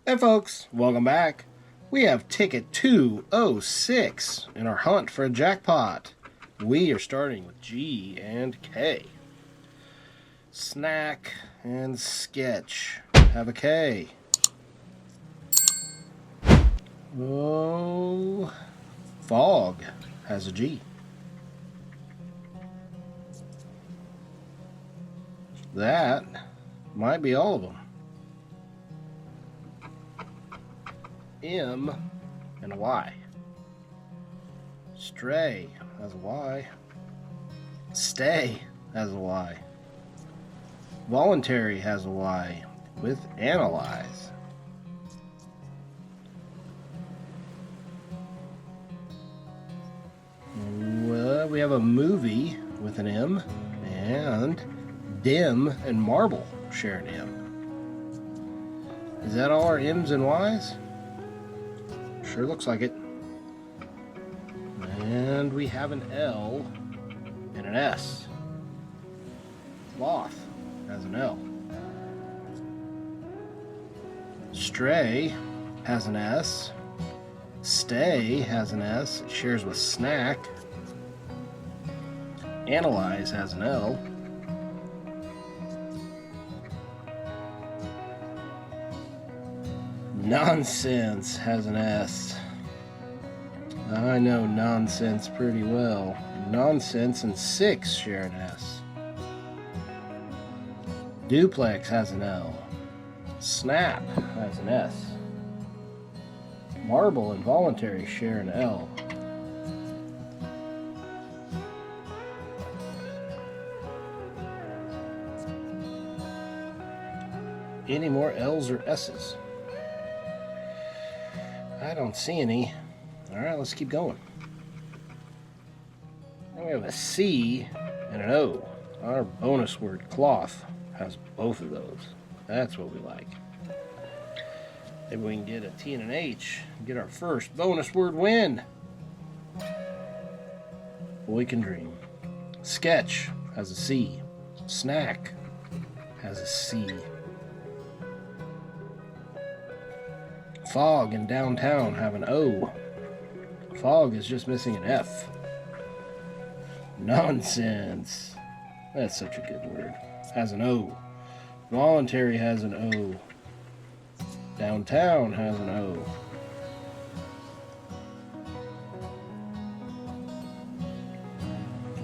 Hey folks, welcome back. We have ticket 206 in our hunt for a jackpot. We are starting with G and K. Snack and sketch have a K. Oh, fog has a G. That might be all of them. M and a Y. Stray has a Y. Stay has a Y. Voluntary has a Y with analyze. Well, we have a movie with an M, and dim and marble share an M. Is that all our M's and Y's? Sure looks like it. And we have an L and an S. Cloth has an L. Stray has an S. Stay has an S. It shares with snack. Analyze has an L. Nonsense has an S. I know nonsense pretty well. Nonsense and 6 share an S. Duplex has an L. Snap has an S. Marble and voluntary share an L. Any more L's or S's? I don't see any. Alright, let's keep going. Then we have a C and an O. Our bonus word, cloth, has both of those. That's what we like. Maybe we can get a T and an H and get our first bonus word win. We can dream. Sketch has a C. Snack has a C. Fog and downtown have an O. Fog is just missing an F. Nonsense. That's such a good word. Has an O. Voluntary has an O. Downtown has an O.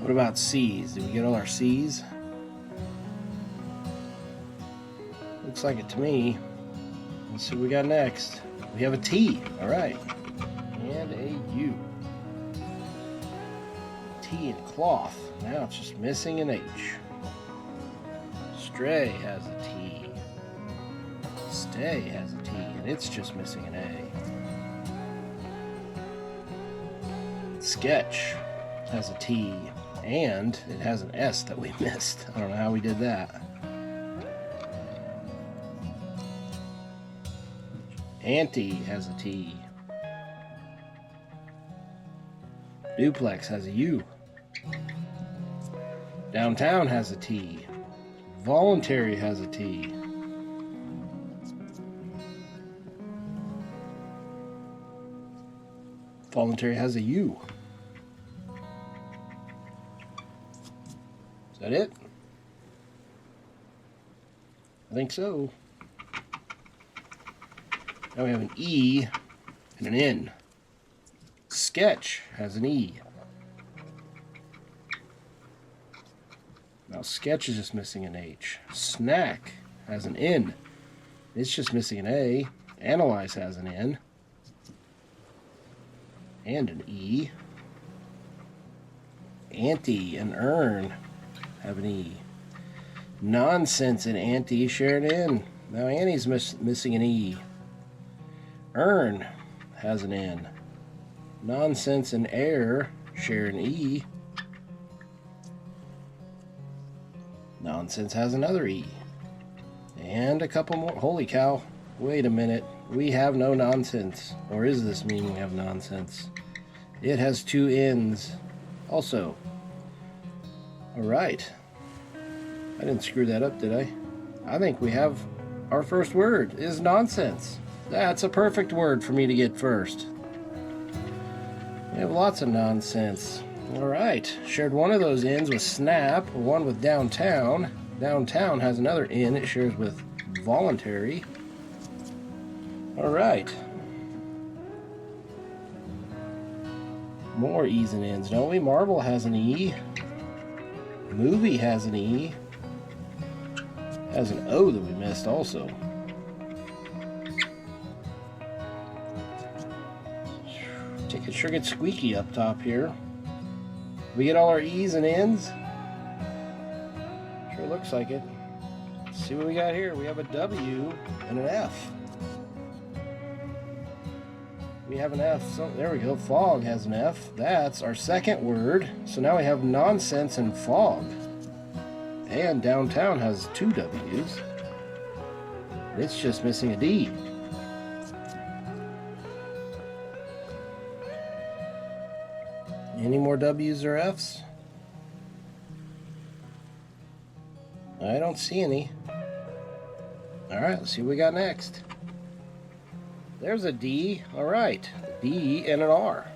What about C's? Did we get all our C's? Looks like it to me. Let's see what we got next. We have a T. All right. And a U. T and cloth. Now it's just missing an H. Stray has a T. Stay has a T, and it's just missing an A. Sketch has a T, and it has an S that we missed. I don't know how we did that. Ante has a T. Duplex has a U. Downtown has a T. Voluntary has a T. Voluntary has a U. Is that it? I think so. Now we have an E and an N. Sketch has an E. Now sketch is just missing an H. Snack has an N. It's just missing an A. Analyze has an N. And an E. Ante and earn have an E. Nonsense and ante share an N. Now Annie's missing an E. Earn has an N. Nonsense and air share an E. Nonsense has another E. And a couple more. Holy cow. Wait a minute. We have no nonsense. Or is this meaning we have nonsense? It has 2 N's. Also. Alright. I didn't screw that up, did I? I think we have our first word is nonsense. That's a perfect word for me to get first. We have lots of nonsense. Alright, shared one of those ends with snap, one with downtown. Downtown has another N it shares with voluntary. Alright. More E's and N's, don't we? Marble has an E. Movie has an E. Has an O that we missed also. It sure gets squeaky up top here. We get all our E's and N's. Sure looks like it. Let's see what we got here. We have a W and an F. We have an F. So there we go. Fog has an F. That's our second word. So now we have nonsense and fog. And downtown has two W's. It's just missing a D. Any more W's or F's? I don't see any. Alright, let's see what we got next. There's a D. Alright, a D and an R.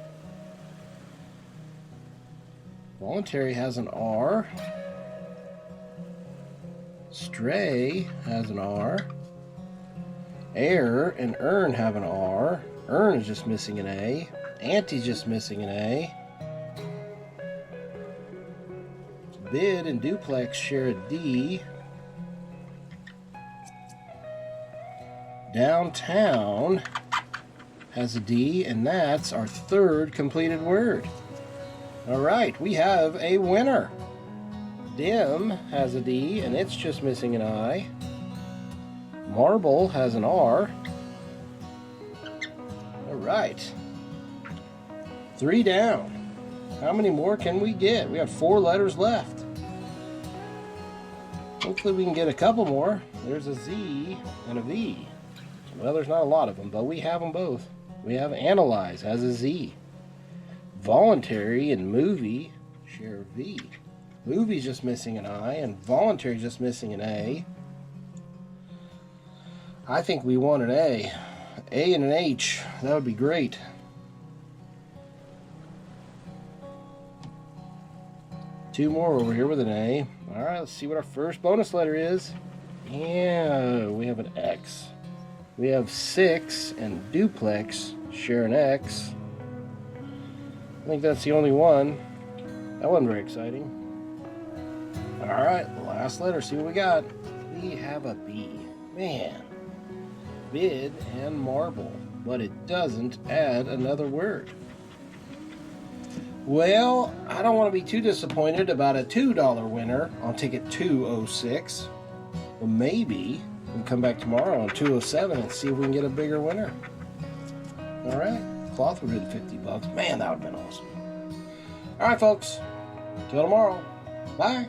Voluntary has an R. Stray has an R. Air and earn have an R. Earn is just missing an A. Ante's just missing an A. Bid and duplex share a D. Downtown has a D, and that's our third completed word. Alright, we have a winner. Dim has a D, and it's just missing an I. Marble has an R. Alright. 3 down. How many more can we get? We have 4 letters left. Hopefully we can get a couple more. There's a Z and a V. Well, there's not a lot of them, but we have them both. We have analyze has a Z. Voluntary and movie share V. Movie's just missing an I, and voluntary just missing an A. I think we want an A. A and an H. That would be great. Two more over here with an A. Alright, let's see what our first bonus letter is. Yeah, we have an X. We have 6 and duplex share an X. I think that's the only one. That wasn't very exciting. Alright, last letter, see what we got. We have a B. Man. Bid and marble. But it doesn't add another word. Well, I don't want to be too disappointed about a $2 winner on ticket 206. Well, maybe we'll come back tomorrow on 207 and see if we can get a bigger winner. All right, cloth would have been $50. Man, that would have been awesome. All right, folks. Till tomorrow. Bye.